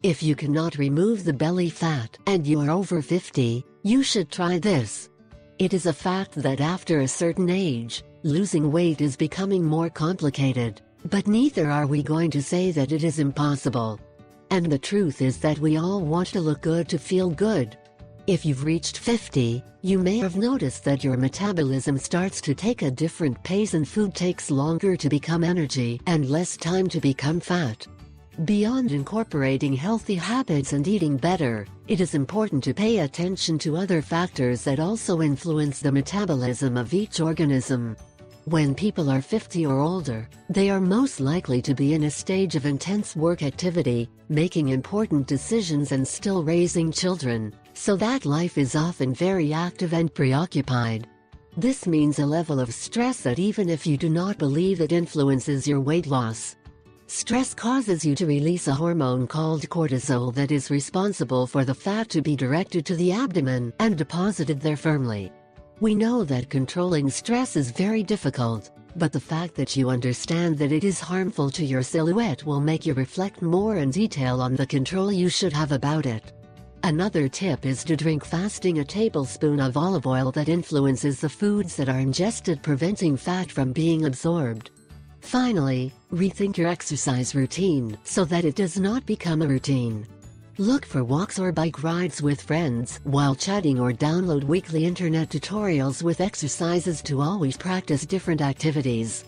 If you cannot remove the belly fat and you are over 50, you should try this. It is a fact that after a certain age, losing weight is becoming more complicated, but neither are we going to say that it is impossible. And the truth is that we all want to look good to feel good. If you've reached 50, you may have noticed that your metabolism starts to take a different pace and food takes longer to become energy and less time to become fat. Beyond incorporating healthy habits and eating better, it is important to pay attention to other factors that also influence the metabolism of each organism. When people are 50 or older, they are most likely to be in a stage of intense work activity, making important decisions and still raising children, so that life is often very active and preoccupied. This means a level of stress that even if you do not believe it influences your weight loss. Stress causes you to release a hormone called cortisol that is responsible for the fat to be directed to the abdomen and deposited there firmly. We know that controlling stress is very difficult, but the fact that you understand that it is harmful to your silhouette will make you reflect more in detail on the control you should have about it. Another tip is to drink fasting a tablespoon of olive oil that influences the foods that are ingested, preventing fat from being absorbed. Finally, rethink your exercise routine so that it does not become a routine. Look for walks or bike rides with friends while chatting, or download weekly internet tutorials with exercises to always practice different activities.